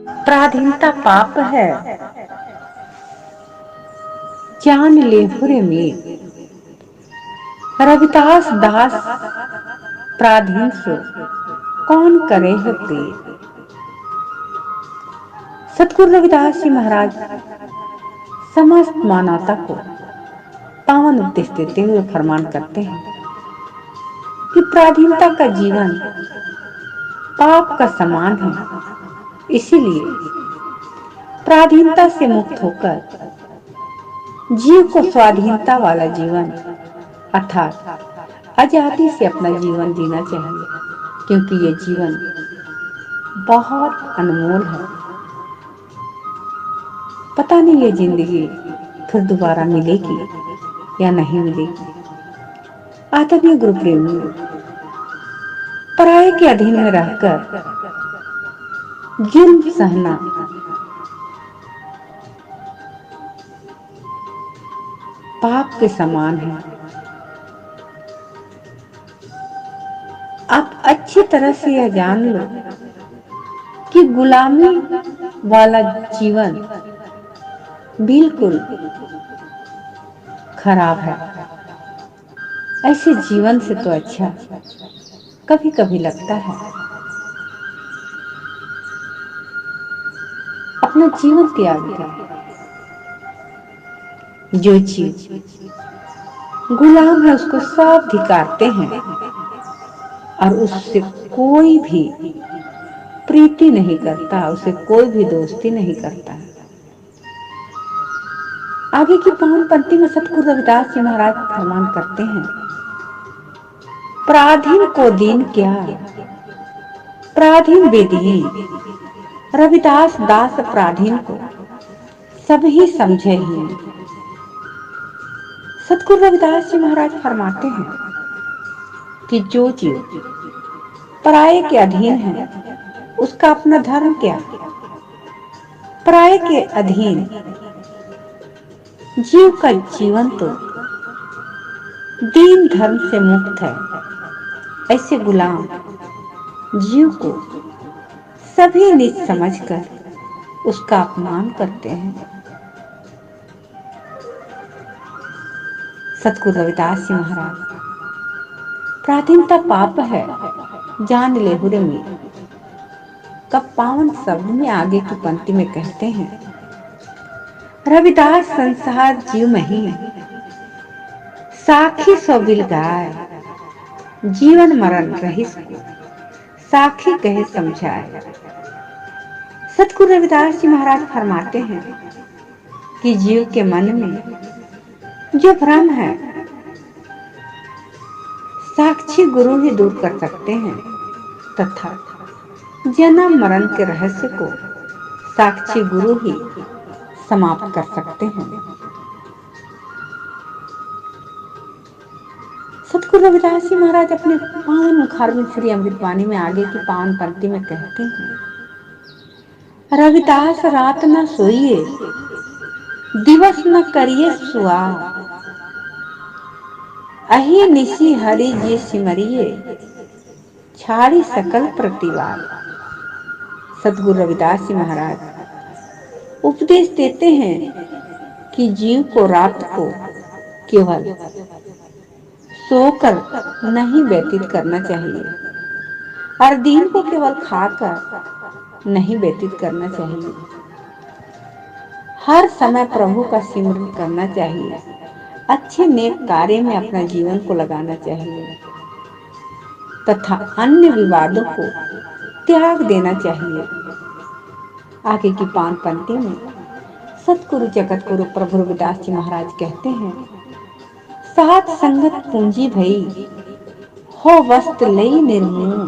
पराधीनता पाप है, जान ले हुरे में। रविदास दास पराधीन सो कौन करे है प्रेम। सतगुरु रविदास जी महाराज समस्त मानवता को पावन उपदेश देते हुए फरमान करते हैं कि पराधीनता का जीवन पाप का समान है। इसीलिए पराधीनता से मुक्त होकर जीव को स्वाधीनता वाला जीवन अर्थात आजादी से अपना जीवन जीना चाहिए, क्योंकि ये जीवन बहुत अनमोल है। पता नहीं ये जिंदगी फिर दोबारा मिलेगी या नहीं मिलेगी। आदरणीय गुरु प्रेमियों, पराये के अधीन में रहकर जुल्म सहना पाप के समान है। आप अच्छी तरह से यह जान लो कि गुलामी वाला जीवन बिल्कुल खराब है। ऐसे जीवन से तो अच्छा कभी कभी लगता है अपना जीवन त्याग दें। जो चीज गुलाम है उसको सब धिकारते हैं और उससे कोई भी प्रीति नहीं करता, उसे कोई भी दोस्ती नहीं करता। आगे की पावन पंक्ति में सतगुरु रविदास जी महाराज फरमान करते हैं, पराधीन को दीन क्या, पराधीन बेदीन। रविदास दास पराधीन को सभी समझे ही। सतगुरु रविदास जी महाराज फरमाते हैं कि जो जीव पराये के अधीन है उसका अपना धर्म क्या। पराये के अधीन जीव का जीवन तो दीन धर्म से मुक्त है। ऐसे गुलाम जीव को सभी नीच समझकर उसका अपमान करते हैं। सतगुरु रविदास जी महाराज पराधीनता पाप है, जान ले हुरे में का पावन शब्द में आगे की पंक्ति में कहते हैं, रविदास संसार जीव नहीं साखी सो बिल गाय, जीवन मरण रहिस को साखी कहे समझाए। सतगुरु रविदास जी महाराज फरमाते हैं कि जीव के मन में जो भ्रम है साक्षी गुरु ही दूर कर सकते हैं, तथा जन्म मरण के रहस्य को साक्षी गुरु ही समाप्त कर सकते हैं। सतगुरु रविदास जी महाराज अपने पावन मुखारविंद श्री अमृतवाणी में आगे की पावन पंक्ति में कहते हैं, रविदास रात न सोइए दिवस न करिए सुआ, अहि निशी हरि जी सिमरिए छाड़ी सकल प्रतिवाद। सतगुरु रविदास जी महाराज उपदेश देते हैं कि जीव को रात को केवल सोकर नहीं व्यतीत करना चाहिए और दिन को केवल खाकर नहीं व्यतीत करना चाहिए। हर समय प्रभु का सिमरन करना चाहिए, अच्छे नेक कार्य में अपना जीवन को लगाना चाहिए तथा अन्य विवादों को त्याग देना चाहिए। आगे की पावन पंक्ति में सतगुरु जगत गुरु प्रभु रविदास जी महाराज कहते हैं, सात संगत पूंजी भई हो वस्त्र लई निर्मूल,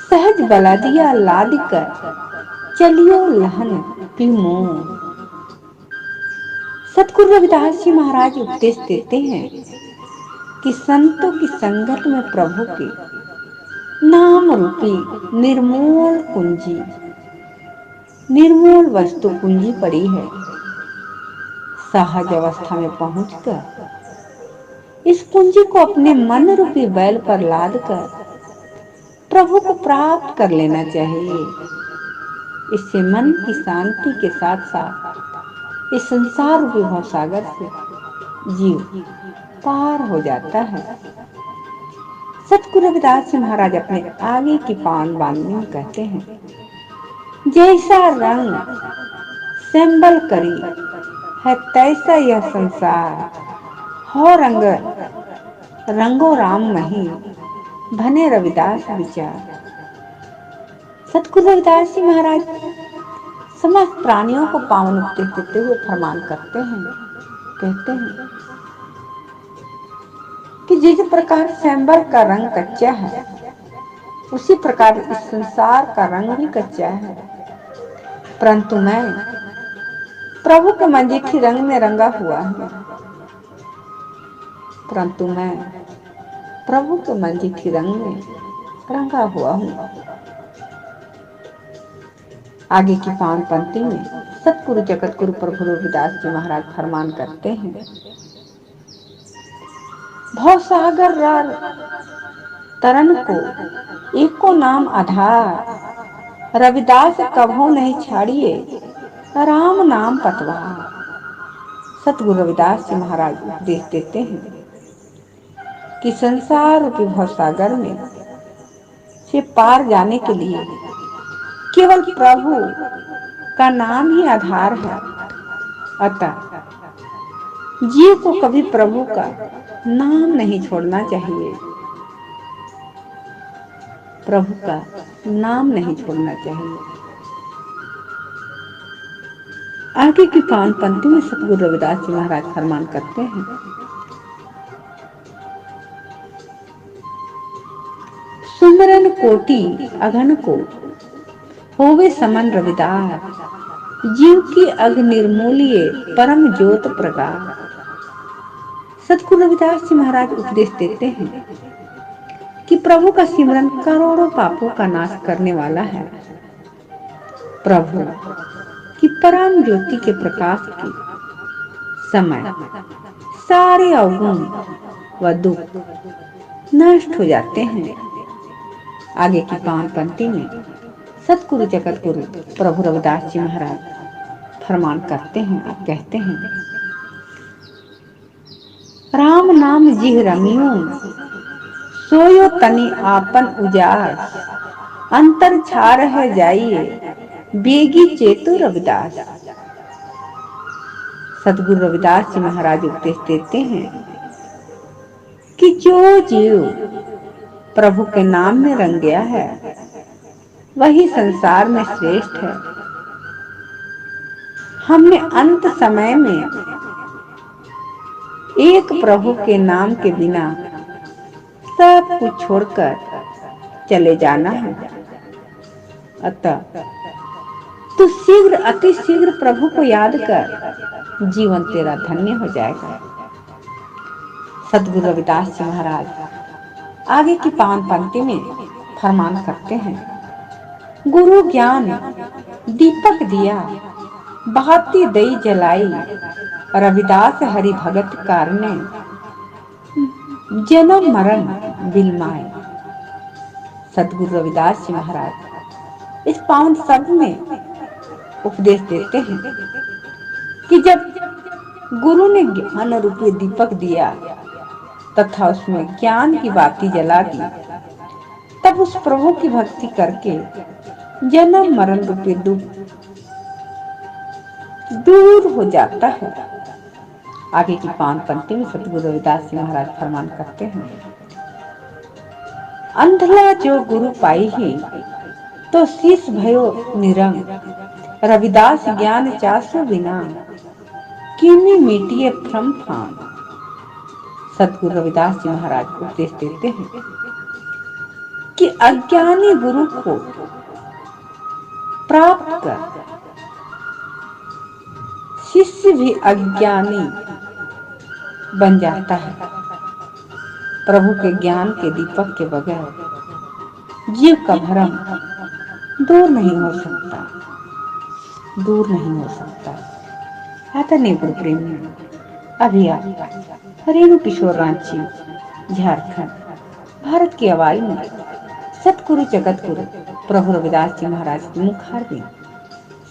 सहज बला दिया लाद कर चलियो लहन पिमो। सतगुरु रविदास जी महाराज उपदेश देते हैं कि संतों की संगत में प्रभु के नाम रूपी निर्मूल कुंजी, निर्मूल वस्तु कुंजी पड़ी है। सहज अवस्था में पहुंचकर इस कुंजी को अपने मन रूपी बैल पर लाद कर प्रभु को प्राप्त कर लेना चाहिए। इससे मन की शांति के साथ साथ इस संसार रूपी भवसागर से जीव पार हो जाता है। सतगुरु रविदास जी महाराज अपने आगे की पावन वाणी में कहते हैं, जैसा रंग सैंबल करी है तैसा यह संसार, हो रंग रंगो राम मही भने रविदास विचार। सतगुरु रविदास जी महाराज समस्त प्राणियों को पावन उपदेश देते हुए फरमान करते हैं, कहते हैं कि जिस प्रकार सैंबल का रंग कच्चा है, उसी प्रकार इस संसार का रंग भी कच्चा है, परंतु मैं प्रभु के मजीठी रंग में रंगा हुआ हूँ। परंतु मैं प्रभु के मजीठी रंग में रंगा हुआ हूँ। आगे की पावन पंक्ति में सतगुरु जगत गुरु प्रभु रविदास जी महाराज फरमान करते हैं, भवसागर तरन को एको नाम आधार, रविदास कभो नहीं छाड़िए राम नाम पतवार। सतगुरु रविदास जी महाराज उपदेश देते हैं कि संसार रूपी भवसागर में से पार जाने के लिए केवल प्रभु का नाम ही आधार है। अतः जीव को कभी प्रभु का नाम नहीं छोड़ना चाहिए, प्रभु का नाम नहीं छोड़ना चाहिए। आगे की पावन पंक्ति में सतगुरु रविदास जी महाराज फरमान करते हैं, सुमरन कोटि अघन को होवे समन रविदास, जीव की अघ निर्मूलिए परम ज्योत प्रगार। सतगुरु रविदास जी महाराज उपदेश देते हैं कि प्रभु का सिमरन करोड़ों पापों का नाश करने वाला है। प्रभु की परम ज्योति के प्रकाश के समय सारे अवगुण व दुख नष्ट हो जाते हैं। आगे की पावन पंक्ति में सतगुरु जगत गुरु प्रभु रविदास जी महाराज फरमान करते हैं और कहते हैं, राम नाम जिह रमियो सोयो तनि आपन उजार, अंतर छार है जाइए बेगी चेतु रविदास। सतगुरु रविदास जी महाराज उपदेश देते हैं कि जो जीव प्रभु के नाम में रंग गया है वही संसार में श्रेष्ठ है। हमने अंत समय में एक प्रभु के नाम के बिना सब कुछ छोड़कर चले जाना है। अतः तू शीघ्र अति शीघ्र प्रभु को याद कर, जीवन तेरा धन्य हो जाएगा। सतगुरु रविदास जी महाराज आगे की पावन पंक्ति में फरमान करते हैं, गुरु ज्ञान दीपक दिया बहाती दई जलाई, रविदास हरि भगत कारने जन्म मरण बिलमाए। सतगुरु रविदास जी महाराज इस पावन शब्द में उपदेश देते हैं कि जब गुरु ने ज्ञान रूपी दीपक दिया तथा उसमें ज्ञान की बाती जला दी, तब उस प्रभु की भक्ति करके जन्म मरण रूपी दुख दूर हो जाता है। आगे की पावन पंक्ति में सतगुरु रविदास जी महाराज फरमान करते हैं, अंधला जो गुरु पाई ही तो शीश भयो निरंग, रविदास ज्ञान चासो बिना किमी मीटिए भ्रम फान। सतगुरु रविदास जी महाराज उपदेश देते हैं कि अज्ञानी गुरु को प्राप्त कर शिष्य भी अज्ञानी बन जाता है। प्रभु के ज्ञान के दीपक के बगैर जीव का भ्रम दूर नहीं हो सकता, दूर नहीं हो सकता। आदरणीय गुरु प्रेमी, अभी आप रेणु किशोर रांची झारखंड भारत की आवाज में सतगुरु जगत गुरु प्रभु रविदास जी महाराज की मुखारबिंद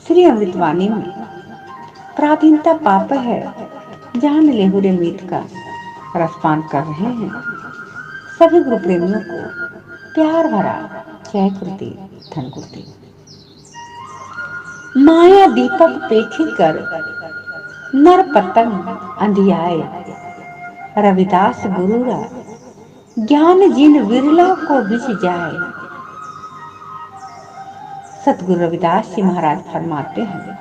श्री अमृतवाणी में पराधीनता पाप है, जहां लेहुरे मीत का रसपान कर रहे हैं। सभी गुरु प्रेमियों को प्यार भरा जय गुरुदेव, धन गुरुदेव। माया दीपक पेखी कर नर पतंग अंधियाए, रविदास गुरुरा ज्ञान जिन विरला को बिछ जाए। सतगुरु रविदास जी महाराज फरमाते हैं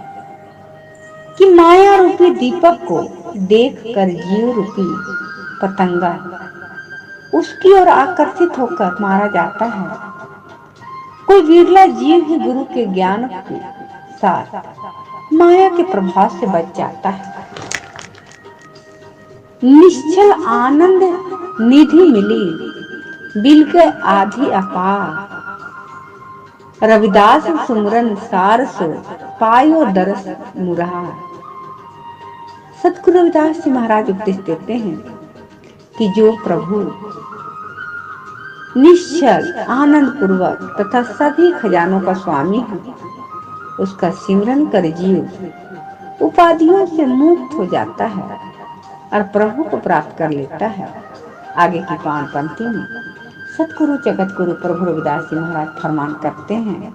कि माया रूपी दीपक को देखकर जीव रूपी पतंगा उसकी ओर आकर्षित होकर मारा जाता है। कोई विरला जीव ही गुरु के ज्ञान के साथ माया के प्रभाव से बच जाता है। निश्चल आनंद निधि मिली, बिल के आधी अपार, रविदास सुमरन सार सो पायो दरस मुरार। सतगुरु रविदास जी महाराज उपदेश देते हैं कि जो प्रभु निश्चल आनंद पूर्वक तथा सभी खजानों का स्वामी है, उसका सिमरन कर जीव उपाधियों से मुक्त हो जाता है और प्रभु को प्राप्त कर लेता है। आगे की 5 पंक्ति में सतगुरु जगत गुरु प्रभु रविदास जी महाराज फरमान करते हैं,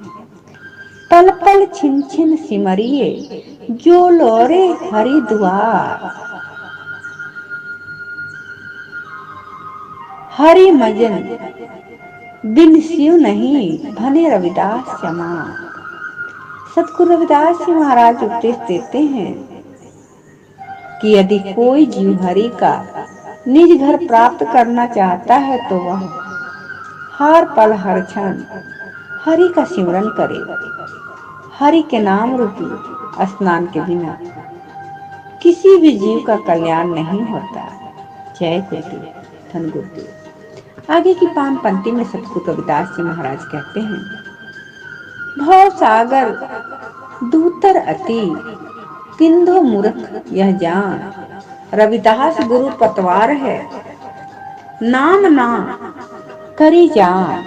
पल पल छिन छिन सिमरिए जो लोरे हरिद्वार, हरि मजन बिन सिव नहीं भने रविदास चमार। सतगुरु रविदास जी महाराज उपदेश देते हैं कि यदि कोई जीव हरि का निज घर प्राप्त करना चाहता है तो वह हर पल हर क्षण हरि का सिमरन करे। हरि के नाम रूपी स्नान के बिना किसी भी जीव का कल्याण नहीं होता। जय गुरुदेव, धन गुरुदेव। आगे की 5 पंक्ति में सतगुरु रविदास जी महाराज कहते हैं, भव सागर दूतर अति किंधो मूर्ख यह जान, रविदास गुरु पतवार है नाम ना करी जान।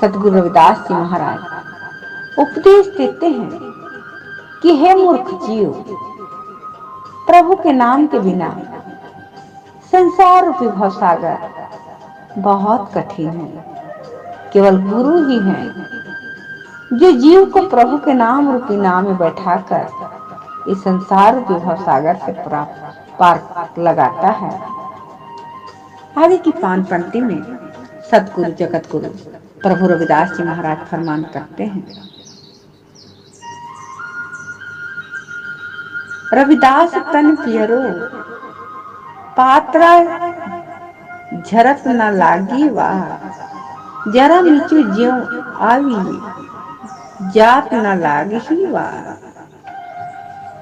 सतगुरु रविदास जी महाराज उपदेश देते हैं कि हे मूर्ख जीव, प्रभु के नाम के बिना संसार रूपी भवसागर बहुत कठिन है। केवल गुरु ही हैं जो जीव को प्रभु के नाम रूपी नाम में बैठाकर इस संसार रूपी भवसागर से पार लगाता है। आगे की 5 पंक्ति में सतगुरु जगत गुरु प्रभु रविदास जी महाराज फरमान करते हैं, रविदास तन पियरो पात्रा झरत न लागी वाह, जरा नीचू ज्यों आवी जात न लागी वाह।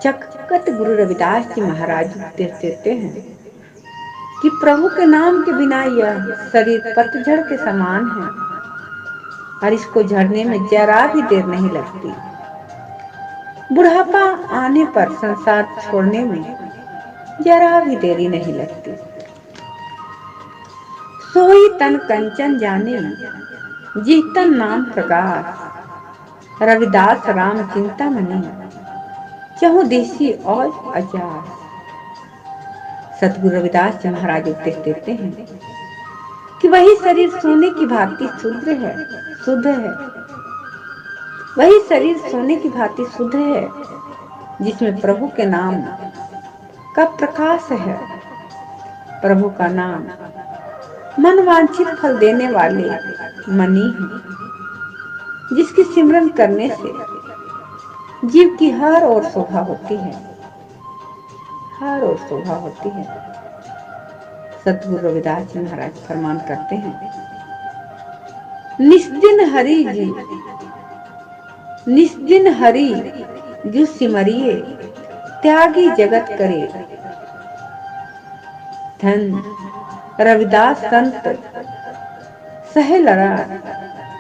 जगत गुरु रविदास जी महाराज उपदेश देते हैं कि प्रभु के नाम के बिना यह शरीर पतझड़ के समान है और इसको झड़ने में जरा भी देर नहीं लगती। बुढ़ापा आने पर संसार छोड़ने में जरा भी देरी नहीं लगती। सोई तन कंचन जाने जीतन नाम प्रकाश, रविदास राम चिंता मनी चहु देसी और अचार। सतगुरु रविदास जी महाराज उपदेश देते हैं कि वही शरीर सोने की भांति शुद्ध है, वही शरीर सोने की भांति शुद्ध है जिसमें प्रभु के नाम का प्रकाश है। प्रभु का नाम मन वांछित फल देने वाले मणि है, जिसकी सिमरन करने से जीव की हर ओर शोभा होती है, हर ओर शोभा होती है। सतगुरु रविदास जी महाराज फरमान करते हैं, निस्दिन हरि जो सिमरिए त्यागी जगत करे, धन रविदास संत सहे लड़ा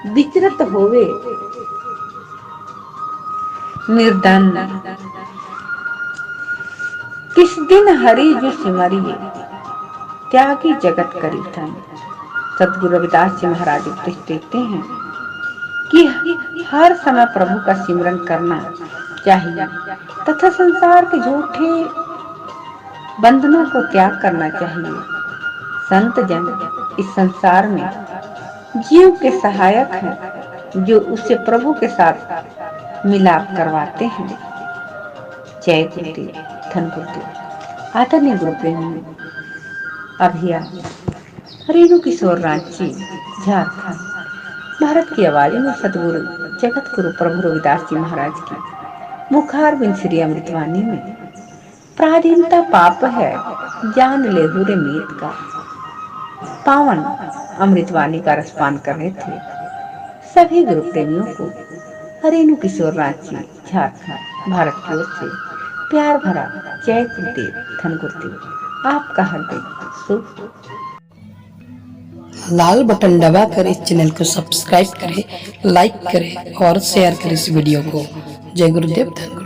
विचरत होवे निर्धन। किस दिन हरि जो सिमरिए त्यागी जगत करी धन। सतगुरु रविदास जी महाराज उपदेश देते हैं कि हर समय प्रभु का सिमरन करना चाहिए तथा संसार के झूठे बंधनों को त्याग करना चाहिए। संत जन इस संसार में जीव के सहायक हैं जो उससे प्रभु के साथ मिलाप करवाते हैं। जय गुरुदेव, धन गुरुदेव। आदरणीय गुरु प्रेमी अभियान रेणु किशोर रांची, झारखंड। भारत की आवाज में सतगुरु जगत गुरु प्रभु रविदास जी महाराज की मुखार बिन श्री अमृतवाणी में पराधीनता पाप है, जान ले हुरे मीत का पावन अमृतवाणी का रसपान कर रहे थे। सभी गुरु प्रेमियों को रेणु किशोर रांची, झारखंड, भारत की ओर से प्यार भरा जय गुरुदेव, धन गुरुदेव। आपका हृदय शुभ। लाल बटन दबाकर इस चैनल को सब्सक्राइब करें, लाइक करें और शेयर करें इस वीडियो को। जय गुरुदेव, धन गुरुदेव।